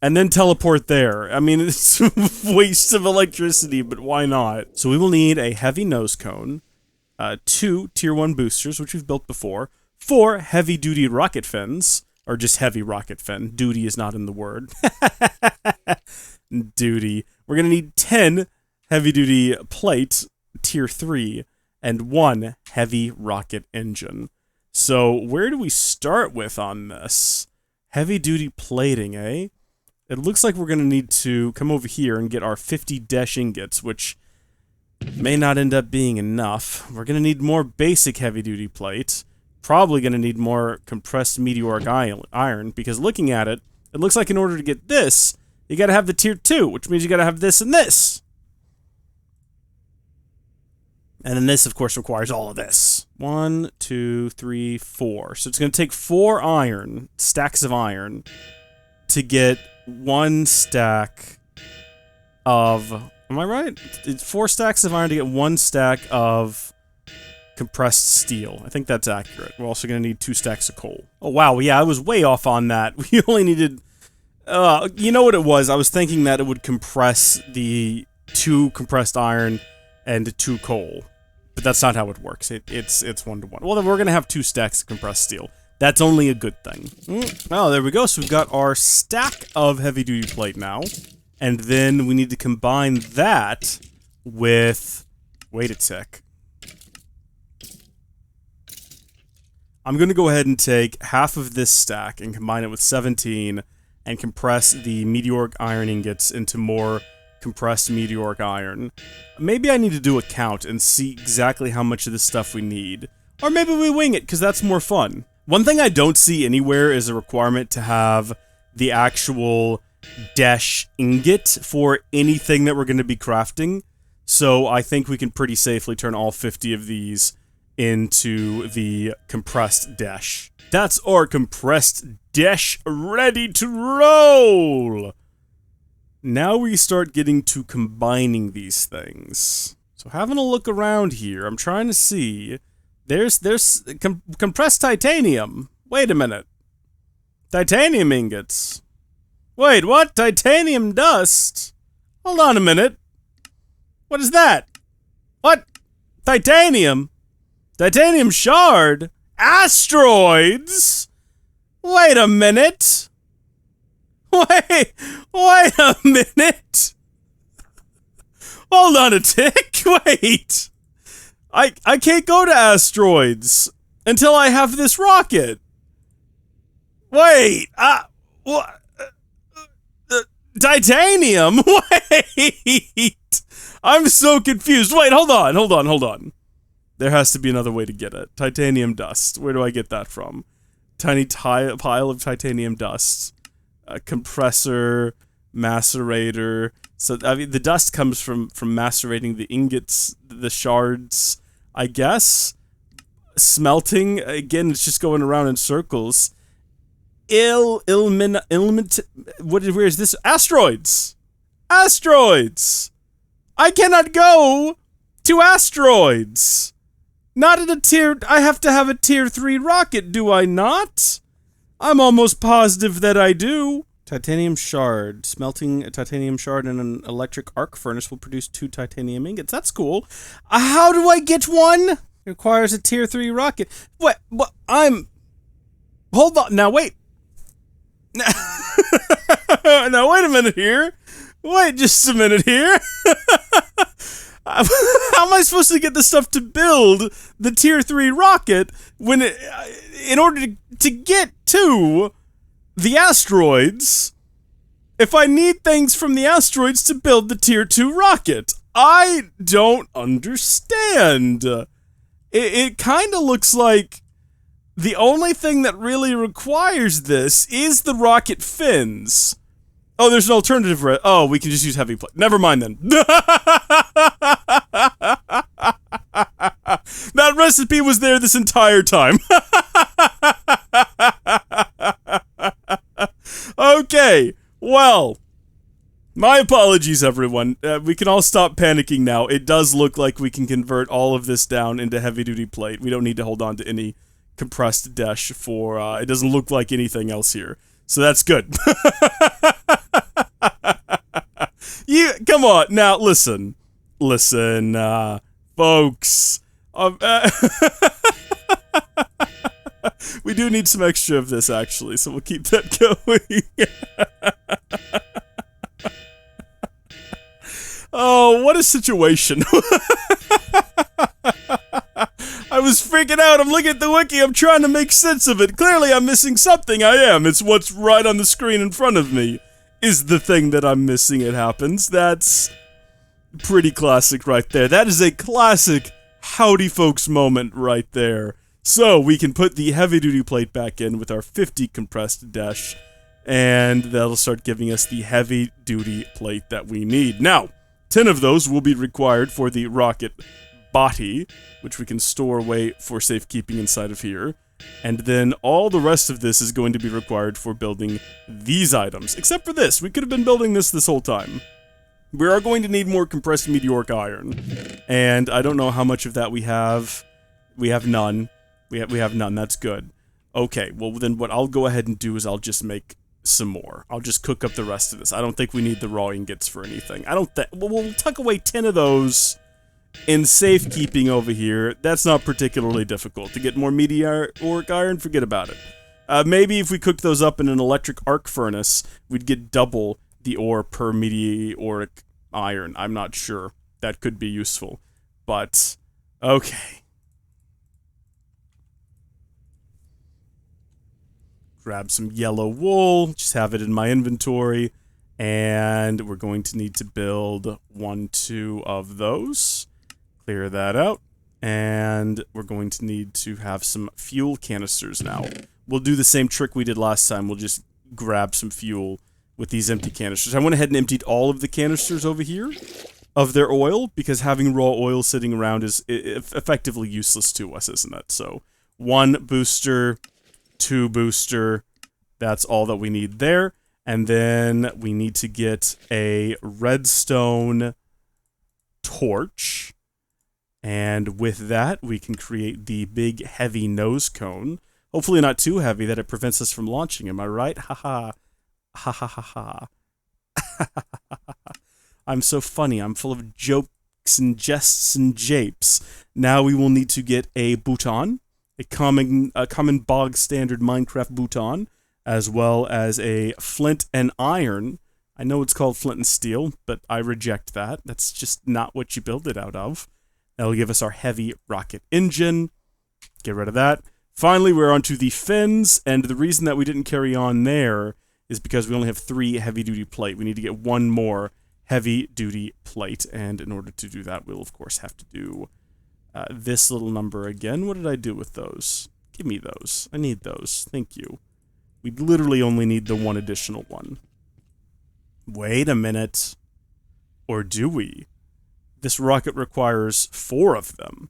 and then teleport there. I mean, it's a waste of electricity, but why not? So we will need a heavy nose cone, 2 tier 1 boosters, which we've built before, 4 heavy-duty rocket fins, or just heavy rocket fin. Duty is not in the word. Duty. We're gonna need 10 heavy-duty plate, tier 3, and 1 heavy rocket engine. So where do we start with on this? Heavy-duty plating, eh? It looks like we're going to need to come over here and get our 50 dash ingots, which may not end up being enough. We're going to need more basic heavy-duty plate. Probably going to need more compressed meteoric iron, because looking at it, it looks like in order to get this, you got to have the tier 2, which means you got to have this and this. And then this, of course, requires all of this. 1, 2, 3, 4. So it's going to take 4 iron, stacks of iron, to get 1 stack of... Am I right? It's 4 stacks of iron to get 1 stack of compressed steel. I think that's accurate. We're also going to need 2 stacks of coal. Oh, wow. Yeah, I was way off on that. We only needed... you know what it was? I was thinking that it would compress the 2 compressed iron and 2 coal. But that's not how it works. It's 1-to-1. Well, then we're going to have 2 stacks of compressed steel. That's only a good thing. Oh, there we go. So we've got our stack of heavy-duty plate now. And then we need to combine that with... Wait a sec. I'm going to go ahead and take half of this stack and combine it with 17 and compress the meteoric iron ingots into more compressed meteoric iron. Maybe I need to do a count and see exactly how much of this stuff we need. Or maybe we wing it, because that's more fun. One thing I don't see anywhere is a requirement to have the actual dash ingot for anything that we're going to be crafting. So I think we can pretty safely turn all 50 of these into the compressed dash. That's our compressed dash ready to roll! Now we start getting to combining these things. So having a look around here, I'm trying to see. There's compressed titanium. Wait a minute. Titanium ingots. Wait, what? Titanium dust? Hold on a minute. What is that? What? Titanium? Titanium shard? Asteroids? Wait a minute. Wait a minute! Hold on a tick, wait! I can't go to asteroids until I have this rocket. Wait, what? Titanium? Wait! I'm so confused. Wait, hold on. There has to be another way to get it. Titanium dust. Where do I get that from? Tiny pile of titanium dust. A compressor, macerator. So, I mean, the dust comes from macerating the ingots, the shards, I guess. Smelting, again, it's just going around in circles. Where is this? Asteroids! Asteroids! I cannot go to asteroids! Not at a tier... I have to have a tier 3 rocket, do I not? I'm almost positive that I do. Titanium shard. Smelting a titanium shard in an electric arc furnace will produce 2 titanium ingots. That's cool. How do I get one? It requires a tier 3 rocket. What? Hold on. Now, wait. Now, wait a minute here. Wait just a minute here. How am I supposed to get the stuff to build the tier 3 rocket when in order to get to the asteroids, if I need things from the asteroids to build the tier 2 rocket? I don't understand. It kind of looks like the only thing that really requires this is the rocket fins. Oh, there's an alternative. Oh, we can just use heavy plate. Never mind then. That recipe was there this entire time. Okay, well, my apologies, everyone. We can all stop panicking now. It does look like we can convert all of this down into heavy-duty plate. We don't need to hold on to any compressed dash for, it doesn't look like anything else here. So that's good. Come on, now, listen, folks. We do need some extra of this, actually, so we'll keep that going. Oh, what a situation. I was freaking out. I'm looking at the wiki. I'm trying to make sense of it. Clearly, I'm missing something. I am. It's what's right on the screen in front of me is the thing that I'm missing. It happens. That's pretty classic right there. That is a classic Howdy Folks moment right there. So, we can put the heavy-duty plate back in with our 50 compressed dash, and that'll start giving us the heavy-duty plate that we need. Now, 10 of those will be required for the rocket body, which we can store away for safekeeping inside of here. And then all the rest of this is going to be required for building these items. Except for this. We could have been building this whole time. We are going to need more compressed meteoric iron. And I don't know how much of that we have. We have none. We have none. That's good. Okay, well then what I'll go ahead and do is I'll just make some more. I'll just cook up the rest of this. I don't think we need the raw ingots for anything. I don't think... Well, we'll tuck away 10 of those in safekeeping over here. That's not particularly difficult. To get more meteoric iron, forget about it. Maybe if we cooked those up in an electric arc furnace, we'd get double the ore per meteoric iron. I'm not sure. That could be useful. But, okay. Grab some yellow wool, just have it in my inventory, and we're going to need to build 2 of those. Clear that out, and we're going to need to have some fuel canisters now. We'll do the same trick we did last time. We'll just grab some fuel with these empty canisters. I went ahead and emptied all of the canisters over here of their oil, because having raw oil sitting around is effectively useless to us, isn't it? So, 1 booster... 2 booster, that's all that we need there, and then we need to get a redstone torch, and with that we can create the big heavy nose cone, hopefully not too heavy that it prevents us from launching, am I right? Haha. Ha ha ha ha. I'm so funny, I'm full of jokes and jests and japes. Now we will need to get a bouton, a common bog standard Minecraft bouton, as well as a flint and iron. I know it's called flint and steel, but I reject that. That's just not what you build it out of. That'll give us our heavy rocket engine. Get rid of that. Finally, we're onto the fins, and the reason that we didn't carry on there is because we only have 3 heavy-duty plate. We need to get 1 more heavy-duty plate, and in order to do that, we'll of course have to do this little number again. What did I do with those? Give me those. I need those. Thank you. We literally only need the 1 additional one. Wait a minute. Or do we? This rocket requires 4 of them.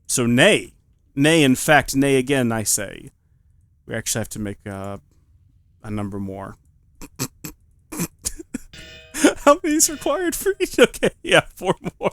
So nay. Nay, in fact, nay again, I say. We actually have to make a number more. How many is required for each? Okay, yeah, 4 more.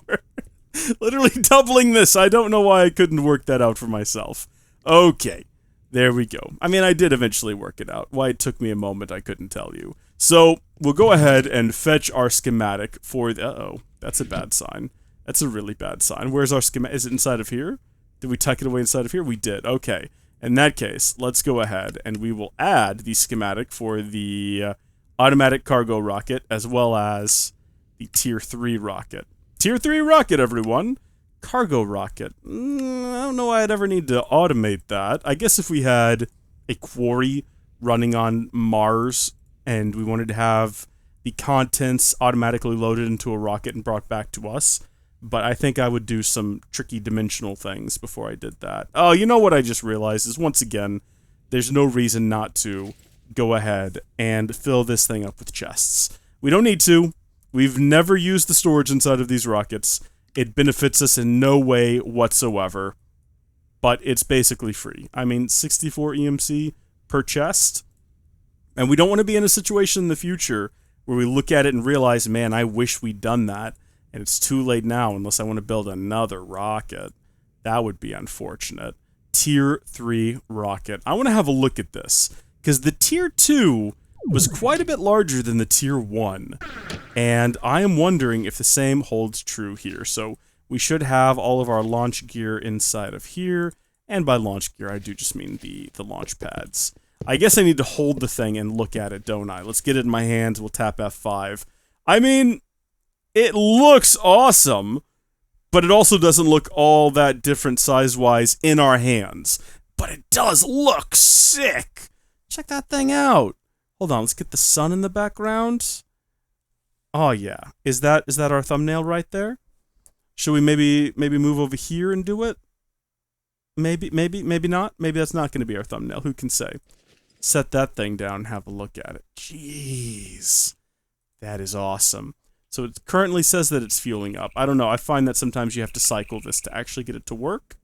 Literally doubling this. I don't know why I couldn't work that out for myself. Okay. There we go. I mean, I did eventually work it out. Why it took me a moment, I couldn't tell you. So, we'll go ahead and fetch our schematic for the... Uh-oh. That's a bad sign. That's a really bad sign. Where's our schematic? Is it inside of here? Did we tuck it away inside of here? We did. Okay. In that case, let's go ahead and we will add the schematic for the automatic cargo rocket as well as the Tier 3 rocket. Tier 3 rocket, everyone! Cargo rocket. I don't know why I'd ever need to automate that. I guess if we had a quarry running on Mars and we wanted to have the contents automatically loaded into a rocket and brought back to us, but I think I would do some tricky dimensional things before I did that. Oh, you know what I just realized is, once again, there's no reason not to go ahead and fill this thing up with chests. We don't need to. We've never used the storage inside of these rockets. It benefits us in no way whatsoever, but it's basically free. I mean, 64 EMC per chest, and we don't want to be in a situation in the future where we look at it and realize, man, I wish we'd done that, and it's too late now unless I want to build another rocket. That would be unfortunate. Tier 3 rocket. I want to have a look at this, because the Tier 2 was quite a bit larger than the Tier 1, and I am wondering if the same holds true here. So we should have all of our launch gear inside of here, and by launch gear I do just mean the launch pads. I guess I need to hold the thing and look at it, don't I? Let's get it in my hands, we'll tap F5. I mean, it looks awesome, but it also doesn't look all that different size-wise in our hands. But it does look sick! Check that thing out! Hold on, let's get the sun in the background. Oh yeah, is that our thumbnail right there? Should we maybe move over here and do it? Maybe not. Maybe that's not going to be our thumbnail. Who can say? Set that thing down and have a look at it. Jeez, that is awesome. So it currently says that it's fueling up. I don't know. I find that sometimes you have to cycle this to actually get it to work,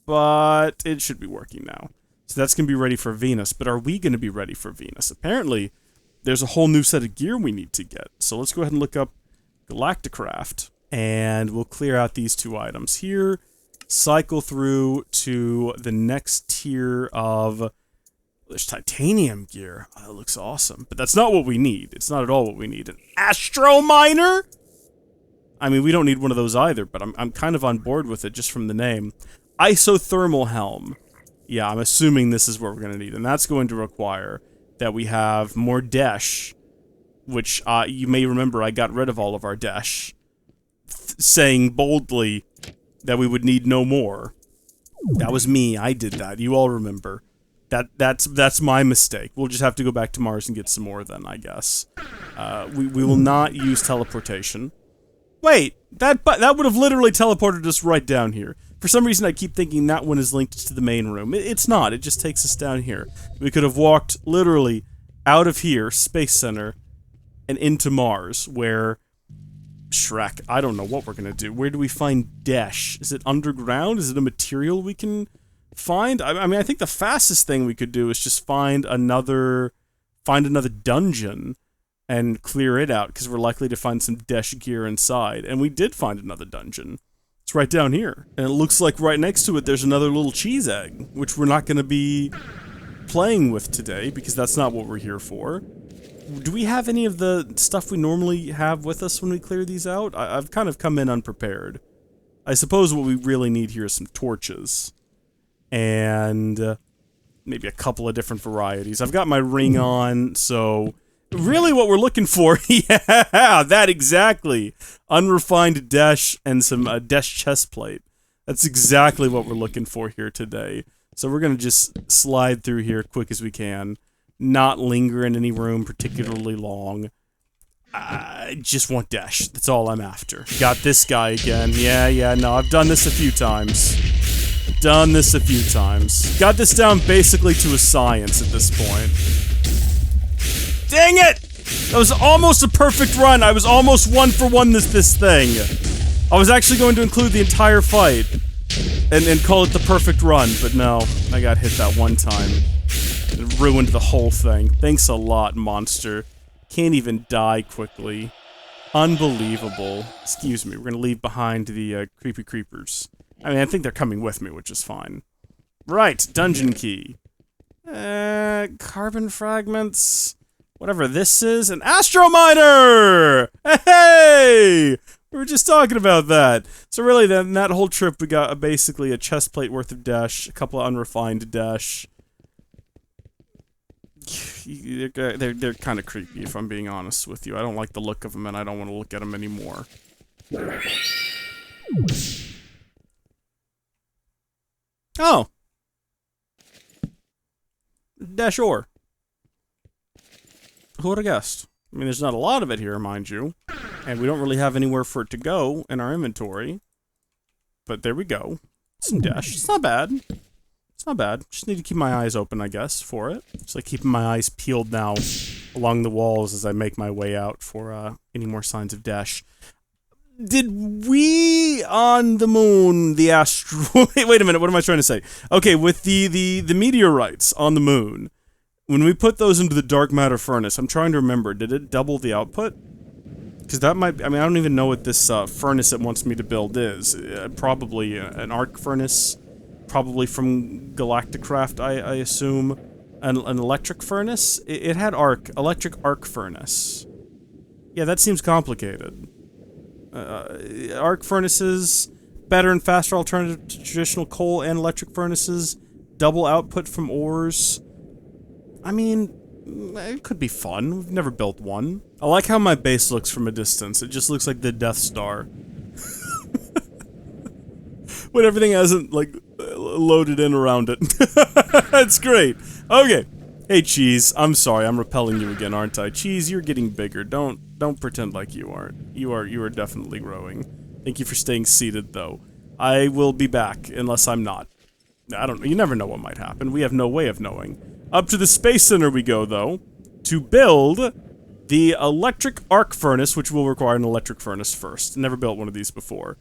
but it should be working now. So that's going to be ready for Venus, but are we going to be ready for Venus? Apparently, there's a whole new set of gear we need to get. So let's go ahead and look up Galacticraft, and we'll clear out these two items here, cycle through to the next tier of... There's titanium gear. Oh, that looks awesome. But that's not what we need. It's not at all what we need. An Astro Miner? I mean, we don't need one of those either, but I'm kind of on board with it just from the name. Isothermal Helm. Yeah, I'm assuming this is what we're going to need, and that's going to require that we have more Desh, which you may remember I got rid of all of our Desh, saying boldly that we would need no more. That was me. I did that. You all remember. That's my mistake. We'll just have to go back to Mars and get some more then, I guess. We will not use teleportation. Wait, that would have literally teleported us right down here. For some reason, I keep thinking that one is linked to the main room. It's not. It just takes us down here. We could have walked literally out of here, Space Center, and into Mars, where... Shrek, I don't know what we're gonna do. Where do we find Desh? Is it underground? Is it a material we can find? I mean, I think the fastest thing we could do is just find another dungeon and clear it out, because we're likely to find some Desh gear inside. And we did find another dungeon. It's right down here. And it looks like right next to it there's another little cheese egg, which we're not going to be playing with today, because that's not what we're here for. Do we have any of the stuff we normally have with us when we clear these out? I've kind of come in unprepared. I suppose what we really need here is some torches. And maybe a couple of different varieties. I've got my ring on, so... Really what we're looking for, yeah, that exactly. Unrefined Desh and some Desh chest plate. That's exactly what we're looking for here today. So we're going to just slide through here quick as we can. Not linger in any room particularly long. I just want Desh. That's all I'm after. Got this guy again. Yeah, no, I've done this a few times. Got this down basically to a science at this point. Dang it! That was almost a perfect run. I was almost 1 for 1 this thing. I was actually going to include the entire fight and call it the perfect run, but no, I got hit that one time. It ruined the whole thing. Thanks a lot, monster. Can't even die quickly. Unbelievable. Excuse me, we're gonna leave behind the creepy creepers. I mean, I think they're coming with me, which is fine. Right, dungeon key. Carbon fragments. Whatever this is, an astro miner! Hey! We were just talking about that. So really, then that whole trip, we got basically a chest plate worth of dash, a couple of unrefined dash. They're kind of creepy, if I'm being honest with you. I don't like the look of them, and I don't want to look at them anymore. Oh. Dash ore. Who would have guessed? I mean, there's not a lot of it here, mind you. And we don't really have anywhere for it to go in our inventory. But there we go. Some dash. It's not bad. It's not bad. Just need to keep my eyes open, I guess, for it. Just like keeping my eyes peeled now along the walls as I make my way out for any more signs of dash. Did we on the moon, the asteroid... Wait a minute, what am I trying to say? Okay, with the meteorites on the moon, when we put those into the dark matter furnace, I'm trying to remember, did it double the output? Because that might... I mean, I don't even know what this furnace it wants me to build is. Probably an arc furnace. Probably from Galacticraft, I assume. An electric furnace? It had electric arc furnace. Yeah, that seems complicated. Arc furnaces, better and faster alternative to traditional coal and electric furnaces, double output from ores. I mean, it could be fun. We've never built one. I like how my base looks from a distance. It just looks like the Death Star. When everything hasn't, like, loaded in around it. That's great. Okay. Hey, Cheese. I'm sorry. I'm repelling you again, aren't I? Cheese, you're getting bigger. Don't pretend like you aren't. You are definitely growing. Thank you for staying seated, though. I will be back, unless I'm not. I don't know. You never know what might happen. We have no way of knowing. Up to the Space Center we go, though, to build the electric arc furnace, which will require an electric furnace first. Never built one of these before.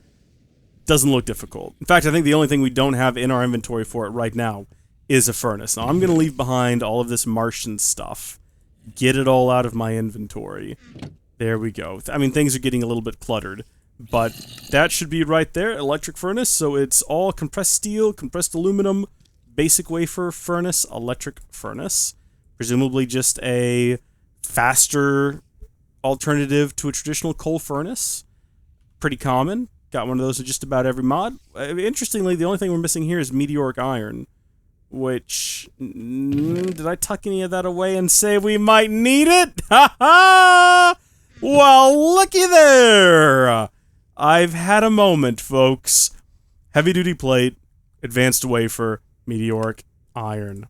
Doesn't look difficult. In fact, I think the only thing we don't have in our inventory for it right now is a furnace. Now, I'm going to leave behind all of this Martian stuff. Get it all out of my inventory. There we go. I mean, things are getting a little bit cluttered, but that should be right there, electric furnace, so it's all compressed steel, compressed aluminum, basic wafer furnace, electric furnace. Presumably just a faster alternative to a traditional coal furnace. Pretty common. Got one of those with just about every mod. Interestingly, the only thing we're missing here is meteoric iron, which... did I tuck any of that away and say we might need it? Ha ha! Well, looky there! I've had a moment, folks. Heavy-duty plate, advanced wafer, meteoric iron.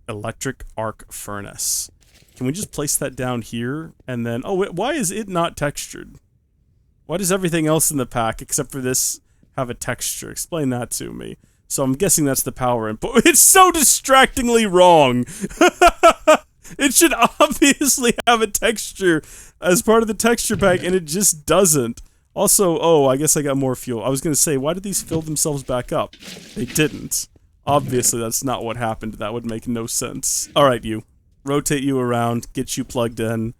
Electric arc furnace. Can we just place that down here, and then... Oh, wait, why is it not textured? Why does everything else in the pack, except for this, have a texture? Explain that to me. So I'm guessing that's the power input. It's so distractingly wrong! It should obviously have a texture as part of the texture pack, and it just doesn't. Also, oh, I guess I got more fuel. I was gonna say, why did these fill themselves back up? They didn't. Obviously, that's not what happened. That would make no sense. Alright, you. Rotate you around, get you plugged in,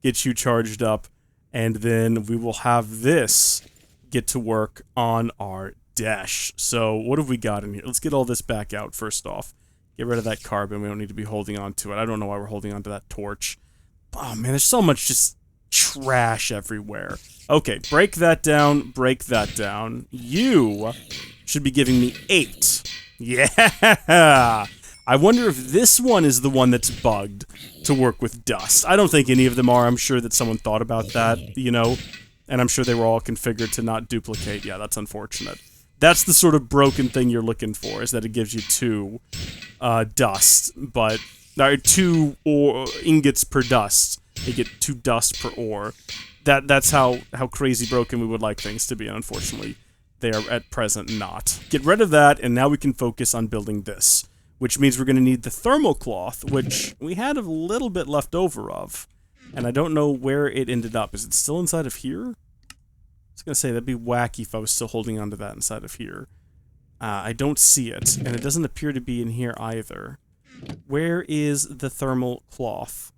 get you charged up, and then we will have this get to work on our dash. So, what have we got in here? Let's get all this back out first off. Get rid of that carbon. We don't need to be holding on to it. I don't know why we're holding on to that torch. Oh, man, there's so much just trash everywhere. Okay, break that down. Break that down. You should be giving me 8. Yeah! I wonder if this one is the one that's bugged to work with dust. I don't think any of them are. I'm sure that someone thought about that, you know, and I'm sure they were all configured to not duplicate. Yeah, that's unfortunate. That's the sort of broken thing you're looking for, is that it gives you 2 dust, but... 2 ingots per dust. You get 2 dust per ore. That's how crazy broken we would like things to be, and unfortunately, they are at present not. Get rid of that, and now we can focus on building this, which means we're going to need the thermal cloth, which we had a little bit left over of, and I don't know where it ended up. Is it still inside of here? I was going to say, that'd be wacky if I was still holding onto that inside of here. I don't see it, and it doesn't appear to be in here either. Where is the thermal cloth?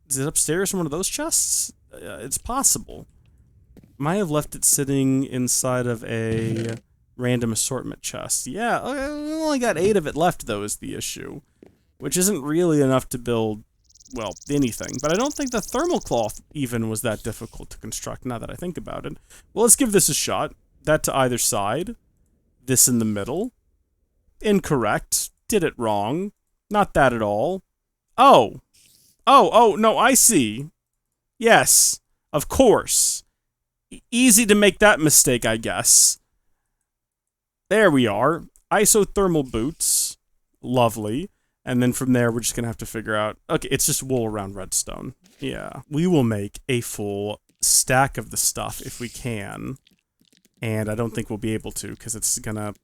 Is it upstairs in one of those chests? it's possible. Might have left it sitting inside of a random assortment chest. Yeah, we only got 8 of it left, though, is the issue. Which isn't really enough to build, well, anything. But I don't think the thermal cloth even was that difficult to construct, now that I think about it. Well, let's give this a shot. That to either side. This in the middle. Incorrect. Did it wrong. Not that at all. Oh. Oh, no, I see. Yes, of course. Easy to make that mistake, I guess. There we are. Isothermal boots. Lovely. And then from there, we're just gonna have to figure out... Okay, it's just wool around redstone. Yeah. We will make a full stack of the stuff if we can. And I don't think we'll be able to, because it's gonna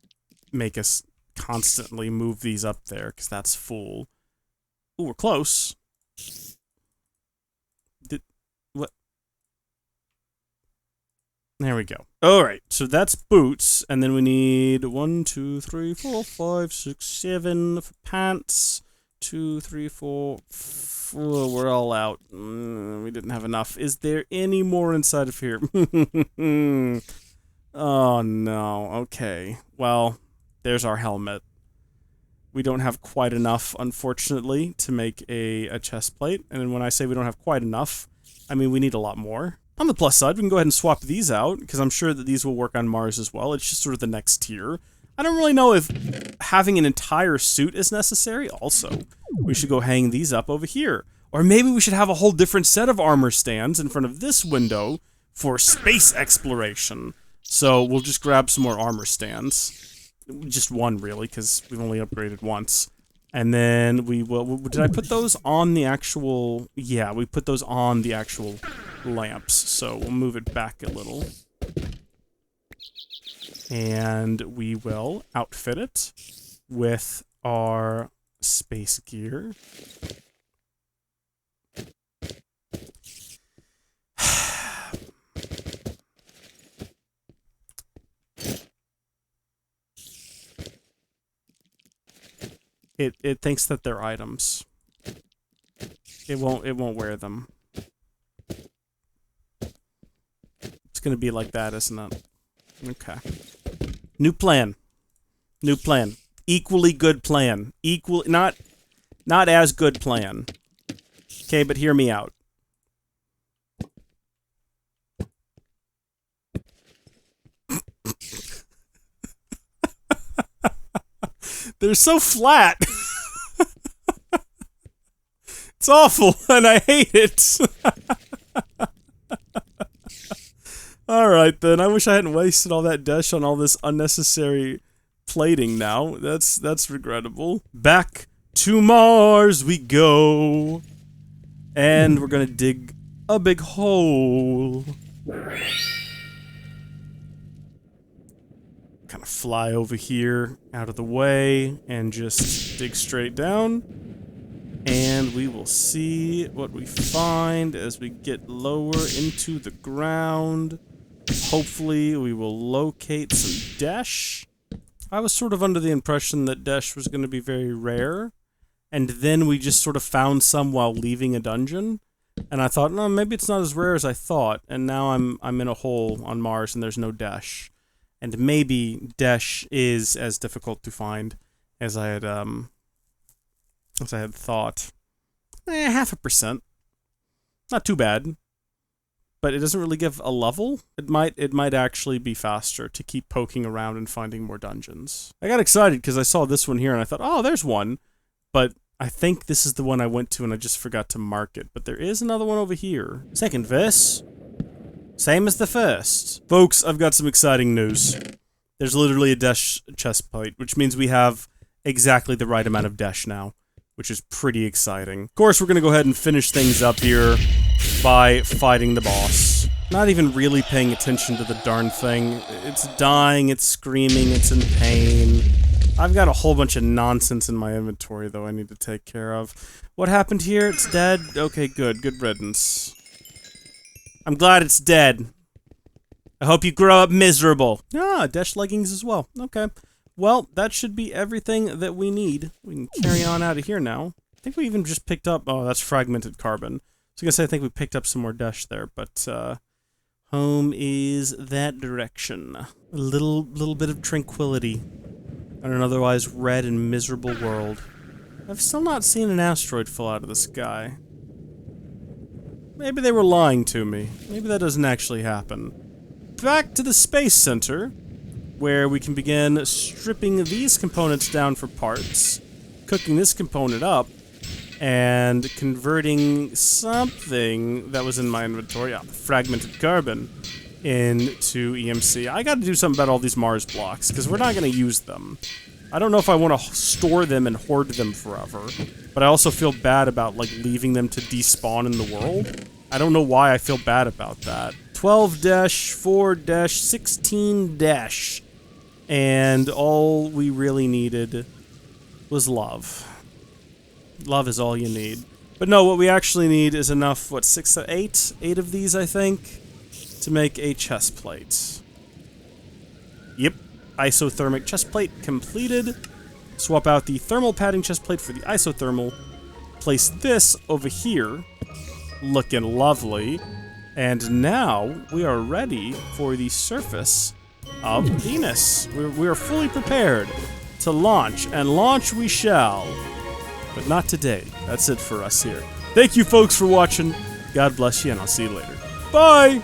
make us constantly move these up there, because that's full. Ooh, we're close. What? There we go. Alright, so that's boots, and then we need 1, 2, 3, 4, 5, 6, 7 for pants. 2, 3, 4, 4, we're all out. We didn't have enough. Is there any more inside of here? Oh no, okay. Well, there's our helmet. We don't have quite enough, unfortunately, to make a chest plate. And when I say we don't have quite enough, I mean we need a lot more. On the plus side, we can go ahead and swap these out, because I'm sure that these will work on Mars as well. It's just sort of the next tier. I don't really know if having an entire suit is necessary. Also, we should go hang these up over here. Or maybe we should have a whole different set of armor stands in front of this window for space exploration. So we'll just grab some more armor stands. Just one, really, because we've only upgraded once. And then we will... Did I put those on the actual... Yeah, we put those on the actual lamps. So we'll move it back a little. And we will outfit it with our space gear. It thinks that they're items. It won't wear them. It's gonna be like that, isn't it? Okay. New plan. New plan. Equally good plan. Not as good plan. Okay, but hear me out. They're so flat. It's awful, and I hate it. Alright then, I wish I hadn't wasted all that dash on all this unnecessary plating now. That's regrettable. Back to Mars we go. And we're gonna dig a big hole. Kind of fly over here, out of the way, and just dig straight down. And we will see what we find as we get lower into the ground. Hopefully we will locate some dash. I was sort of under the impression that dash was going to be very rare. And then we just sort of found some while leaving a dungeon. And I thought, no, maybe it's not as rare as I thought. And now I'm in a hole on Mars and there's no dash. And maybe dash is as difficult to find as I had thought. 0.5%. Not too bad. But it doesn't really give a level. It might actually be faster to keep poking around and finding more dungeons. I got excited because I saw this one here and I thought, oh, there's one. But I think this is the one I went to and I just forgot to mark it. But there is another one over here. Second verse. Same as the first. Folks, I've got some exciting news. There's literally a dash chest plate, which means we have exactly the right amount of dash now, which is pretty exciting. Of course, we're gonna go ahead and finish things up here by fighting the boss. Not even really paying attention to the darn thing. It's dying, it's screaming, it's in pain. I've got a whole bunch of nonsense in my inventory, though, I need to take care of. What happened here? It's dead? Okay, good. Good riddance. I'm glad it's dead. I hope you grow up miserable. Ah, dash leggings as well. Okay. Well, that should be everything that we need. We can carry on out of here now. I think we even just picked up... Oh, that's fragmented carbon. I guess I think we picked up some more dash there, but home is that direction. A little bit of tranquility on an otherwise red and miserable world. I've still not seen an asteroid fall out of the sky. Maybe they were lying to me. Maybe that doesn't actually happen. Back to the Space Center, where we can begin stripping these components down for parts, cooking this component up, and converting something that was in my inventory, fragmented carbon, into EMC. I gotta do something about all these Mars blocks, because we're not gonna use them. I don't know if I want to store them and hoard them forever, but I also feel bad about, like, leaving them to despawn in the world. I don't know why I feel bad about that. 12-4-16-, and all we really needed was love. Love is all you need. But no, what we actually need is enough, what, 6 or 8? 8 of these, I think, to make a chest plate. Yep. Isothermic chest plate completed. Swap out the thermal padding chest plate for the isothermal. Place this over here. Looking lovely. And now we are ready for the surface of Venus. We are fully prepared to launch, and launch we shall. But not today. That's it for us here. Thank you folks for watching. God bless you, and I'll see you later. Bye!